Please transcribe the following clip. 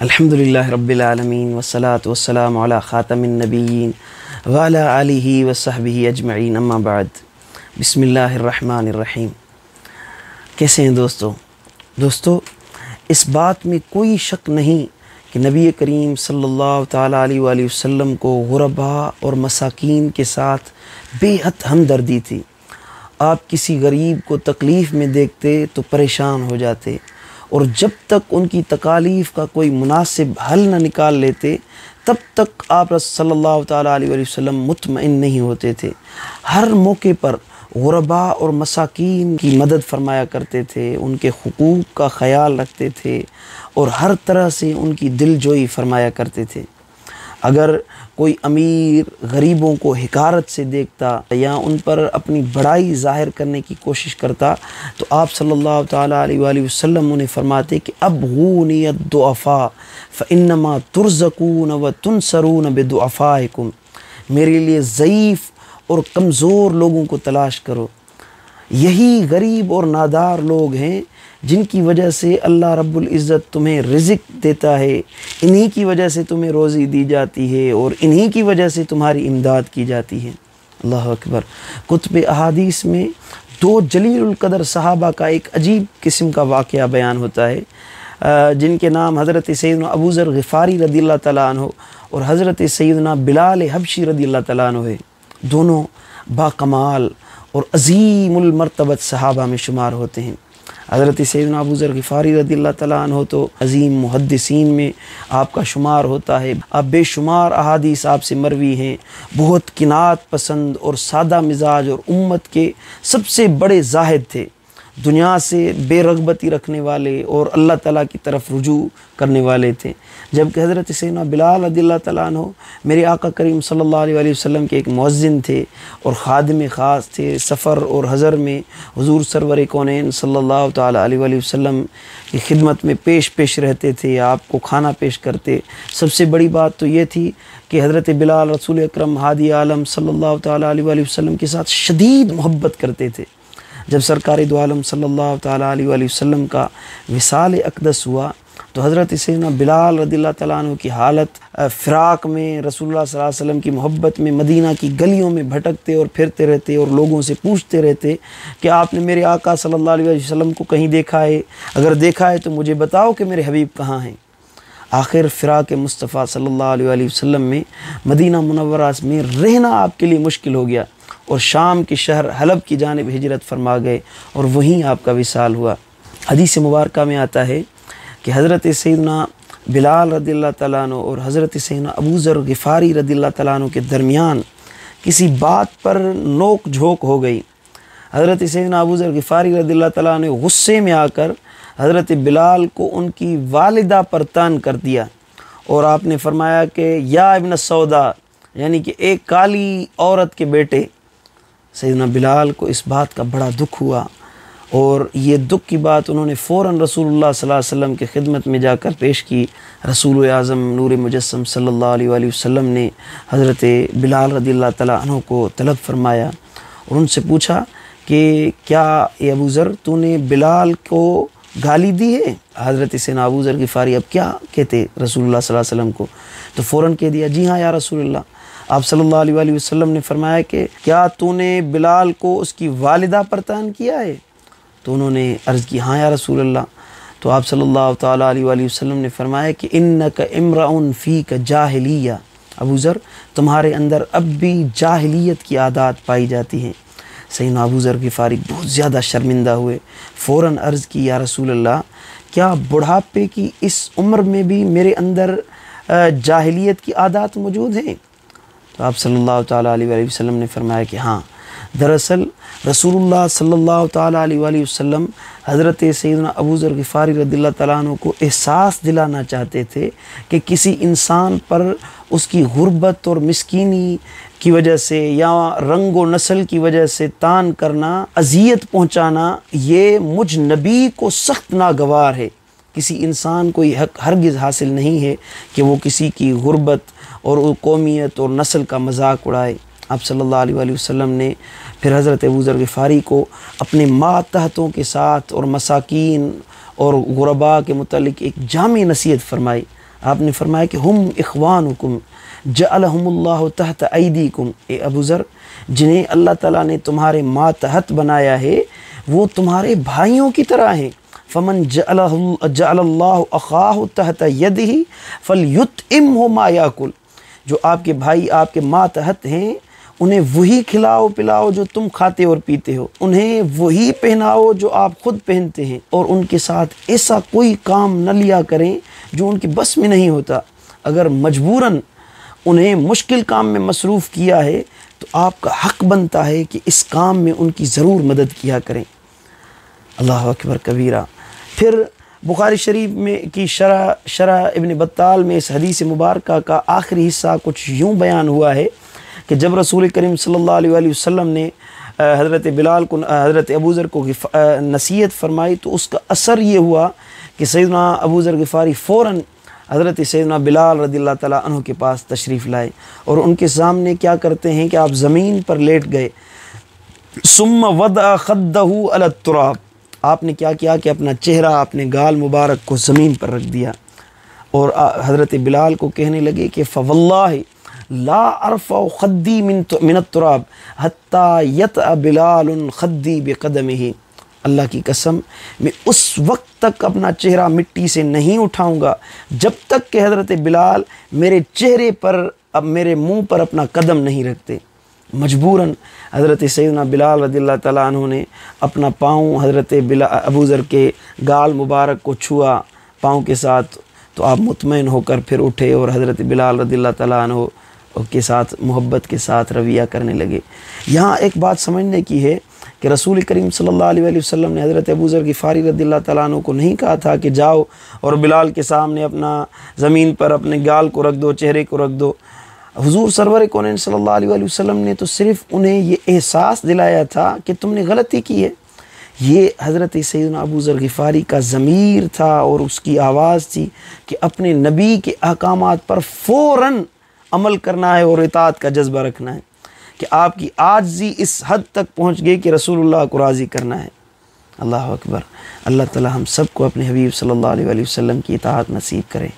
अल्हम्दुलिल्लाहि रब्बिल आलमीन वस्सलातु वस्सलामु अला खातमिन नबिय्यीन व अला आलिहि व सहबिहि अजमईन अम्मा बाद। बिस्मिल्लाहिर रहमानिर रहीम। कैसे हैं दोस्तों, इस बात में कोई शक नहीं कि नबी करीम सल्लल्लाहु ताला अलैहि वसल्लम को गुरबा और मसाकीन के साथ बेहद हमदर्दी थी। आप किसी गरीब को तकलीफ़ में देखते तो परेशान हो जाते और जब तक उनकी तकालीफ़ का कोई मुनासिब हल न निकाल लेते तब तक आप सल्लल्लाहु ताला अलैहि वसल्लम मुतमइन नहीं होते थे। हर मौके पर गुरबा और मसाकीन की मदद फरमाया करते थे, उनके हुकूक का ख़याल रखते थे और हर तरह से उनकी दिलजोई फरमाया करते थे। अगर कोई अमीर गरीबों को हिकारत से देखता या उन पर अपनी बड़ाई ज़ाहिर करने की कोशिश करता तो आप सल्लल्लाहु ताला अलैहि वसल्लम उन्हें फरमाते कि अबगूनियत दुआफ़ा फ़इन्नमा तुरज़क़ून व तुनसरून बिदुआफ़ाइकुम, मेरे लिए ज़ईफ़ और कमज़ोर लोगों को तलाश करो। यही गरीब और नादार लोग हैं जिनकी वजह से अल्लाह रब्बुल इज़्ज़त तुम्हें रिज़्क़ देता है, इन्हीं की वजह से तुम्हें रोज़ी दी जाती है और इन्हीं की वजह से तुम्हारी इमदाद की जाती है। अल्लाह अकबर। कुतुब अहादीस में दो जलीलुल क़दर सहाबा का एक अजीब किस्म का वाक़या बयान होता है, जिनके नाम हज़रत सैयदना अबू ज़र ग़िफ़ारी रदियल्लाहु तआला अन्हु और हज़रत सैयदना बिलाल हबशी रदियल्लाहु तआला अन्हु है। दोनों बाकमाल और अज़ीमुल मर्तबत सहाबा में शुमार होते हैं। हज़रत सैयदना अबू ज़र ग़िफ़ारी रदियल्लाहु तआला अन्हु तो अज़ीम मुहद्दिसीन में आपका शुमार होता है। आप बेशुमार अहादीस आपसे मरवी हैं। बहुत किनात पसंद और सादा मिजाज और उम्मत के सबसे बड़े ज़ाहिद थे। दुनिया से बेरग़बती रखने वाले और अल्लाह ताला की तरफ रुजू करने वाले थे। जबकि हज़रत सैयदना बिलाल रदियल्लाहु तआला अन्हु मेरे आका करीम सल्लल्लाहु अलैहि वसल्लम के एक मुअज़्ज़िन थे और ख़ादिम ख़ास थे। सफ़र और हज़र में हुज़ूर सरवर कौनैन सल्लल्लाहु ताला अलैहि वसल्लम की खिदमत में पेश रहते थे, आपको खाना पेश करते। सबसे बड़ी बात तो ये थी कि हज़रत बिलाल रसूल अकरम हादी आलम सल्लल्लाहु ताला अलैहि वसल्लम के साथ शदीद मोहब्बत करते थे। जब सरकार दो आलम सल्लल्लाहु ताला अलैहि वसल्लम का विसाल अक़दस हुआ तो हज़रत सैयदना बिलाल रदियल्लाहु तआला अन्हु की हालत फ़िराक में रसूलुल्लाह सल्लल्लाहु अलैहि वसल्लम की मोहब्बत में मदीना की गलियों में भटकते और फिरते रहते और लोगों से पूछते रहते कि आपने मेरे आका सल्लल्लाहु अलैहि वसल्लम को कहीं देखा है? अगर देखा है तो मुझे बताओ कि मेरे हबीब कहाँ हैं। आखिर फ़िराक मुस्तफ़ा सल्लल्लाहु अलैहि वसल्लम में मदीना मुनव्वरा में रहना आपके लिए मुश्किल हो गया और शाम के शहर हलब की जानिब हिजरत फरमा गए और वहीं आपका विसाल हुआ। हदीस मुबारका में आता है कि हज़रत सैयदना बिलाल रदियल्लाहु तआला अन्हु और हज़रत सैयदना अबू ज़र ग़िफ़ारी रदियल्लाहु तआला अन्हु के दरमियान किसी बात पर नोक झोंक हो गई। हज़रत सैयदना अबू ज़र ग़िफ़ारी रदियल्लाहु तआला अन्हु गुस्से में आकर हज़रत बिलाल को उनकी वालिदा पर तान कर दिया और आपने फरमाया कि या इब्न सौदा, यानी कि एक काली औरत के बेटे। सैयदना बिलाल को इस बात का बड़ा दुख हुआ और ये दुख की बात उन्होंने फ़ौरन रसूलुल्लाह सल्लल्लाहु अलैहि वसल्लम की खिदमत में जाकर पेश की। रसूल आज़म नूर मुजस्सम सल्लल्लाहु अलैहि वसल्लम ने हज़रत बिलाल रदियल्लाहु तआला अन्हु को तलब फरमाया और उनसे पूछा कि क्या ए अबू ज़र तूने बिलाल को गाली दी है? हज़रत सैयदना अबू ज़र ग़िफ़ारी अब क्या कहते रसूलुल्लाह सल्लल्लाहु अलैहि वसल्लम को, तो फ़ौरन कह दिया जी हाँ या रसूलुल्लाह। आप सल्लल्लाहु अलैहि वसल्लम ने फरमाया कि क्या तूने बिलाल को उसकी वालिदा पर तान किया है? तो उन्होंने अर्ज़ की हाँ या रसूलल्लाह। तो आप सल्लल्लाहु ताला अलैहि वसल्लम ने फरमाया कि इन्नका इम्राउन फ़ीका जाहिलिया, अबू ज़र तुम्हारे अंदर अब भी जाहिलियत की आदत पाई जाती हैं। सैयदना अबू ज़र ग़िफ़ारी बहुत ज़्यादा शर्मिंदा हुए, फ़ौरन अर्ज़ की या रसूलल्लाह क्या बुढ़ापे की इस उम्र में भी मेरे अंदर जाहिलियत की आदत मौजूद हैं? तो आप सल्लल्लाहु ताला अलैहि वसल्लम ने फरमाया कि हाँ, दरअसल रसूलुल्लाह सल्लल्लाहु ताला अलैहि वसल्लम हज़रत सैयदना अबू ज़र ग़िफ़ारी रदियल्लाहु तआला अन्हु को एहसास दिलाना चाहते थे कि किसी इंसान पर उसकी गुर्बत और मिस्कीनी की वजह से या रंग व नस्ल की वजह से तान करना, अज़ियत पहुँचाना, ये मुझ नबी को सख्त नागवार है। किसी इंसान को ये हक हरगिज़ हासिल नहीं है कि वो किसी की गुर्बत और कौमियत और नस्ल का मजाक उड़ाए। आप सल्लल्लाहु अलैहि वसल्लम ने फिर हज़रत अबू ज़र ग़िफ़ारी को अपने मातहतों के साथ और मसाकीन और गुरबा के मुतालिक एक जामी नसीहत फरमाई। आपने फरमाया कि हुम इख्वानुकुम जअलहुमुल्लाहु तहत ऐदीकुम, ए अबू ज़र, जिन्हें अल्लाह ताला ने तुम्हारे मातहत बनाया है वो तुम्हारे भाइयों की तरह हैं। फ़मन जअलल्लाहु अख़ाहु तहत यदिही फ़लयुतइम्हु मा याकुल, जो आपके भाई आपके मातहत हैं उन्हें वही खिलाओ पिलाओ जो तुम खाते और पीते हो, उन्हें वही पहनाओ जो आप खुद पहनते हैं, और उनके साथ ऐसा कोई काम न लिया करें जो उनके बस में नहीं होता। अगर मजबूरन उन्हें मुश्किल काम में मसरूफ़ किया है तो आपका हक़ बनता है कि इस काम में उनकी ज़रूर मदद किया करें। अल्लाह अकबर कबीरा। फिर बुखारी शरीफ में की शरह इब्न बत्ताल में इस हदीस मुबारक का आखिरी हिस्सा कुछ यूँ बयान हुआ है कि जब रसूल करीम सल्लल्लाहु अलैहि वसल्लम ने हज़रत बिलाल को, हज़रत अबू ज़र को नसीहत फरमाई तो उसका असर ये हुआ कि सैयदना अबू ज़र ग़िफ़ारी फ़ौरन हज़रत सैयदना बिलाल रज़ियल्लाहु तआला अन्हु के पास तशरीफ़ लाए और उनके सामने क्या करते हैं कि आप ज़मीन पर लेट गए। सुम्मा वदअ खद्दहु अला तुराब, आपने क्या किया कि अपना चेहरा अपने गाल मुबारक को ज़मीन पर रख दिया और हज़रत बिलाल को कहने लगे कि फ़वल्लाहि ला अरफ़उ खद्दी मिन तुराब हत्ता यतअ बिलाल खद्दी बिक़दमिही, अल्लाह की कसम मैं उस वक्त तक अपना चेहरा मिट्टी से नहीं उठाऊंगा जब तक कि हज़रत बिलाल मेरे चेहरे पर, अब मेरे मुंह पर अपना कदम नहीं रखते। मजबूरन हज़रत सैयदना बिलाल रज़ियल्लाहु तआला अन्हु ने अपना पाँव हज़रत अबू ज़र के गाल मुबारक को छुआ पाँव के साथ, तो आप मुतमईन होकर फिर उठे और हज़रत बिलाल रज़ियल्लाहु तआला अन्हु के साथ मोहब्बत के साथ रवैया करने लगे। यहाँ एक बात समझने की है कि रसूल करीम सल्लल्लाहु अलैहि वसल्लम ने हज़रत अबू ज़र ग़िफ़ारी रज़ियल्लाहु तआला अन्हु को नहीं कहा था कि जाओ और बिलाल के सामने अपना ज़मीन पर अपने गाल को रख दो, चेहरे को रख दो। हुज़ूर सरवर कौनैन सल्लल्लाहु अलैहि वसल्लम ने तो सिर्फ़ उन्हें ये एहसास दिलाया था कि तुमने गलती की है। ये हज़रत सैयदना अबू ज़र ग़िफ़ारी का ज़मीर था और उसकी आवाज़ थी कि अपने नबी के अहकामात पर फ़ौरन अमल करना है और इताअत का जज्बा रखना है, कि आपकी आजिज़ी इस हद तक पहुँच गई कि रसूलुल्लाह को राज़ी करना है। अल्लाह अकबर। अल्लाह ताला हम सबको अपने हबीब सल्लल्लाहु अलैहि वसल्लम की इताअत नसीब करे।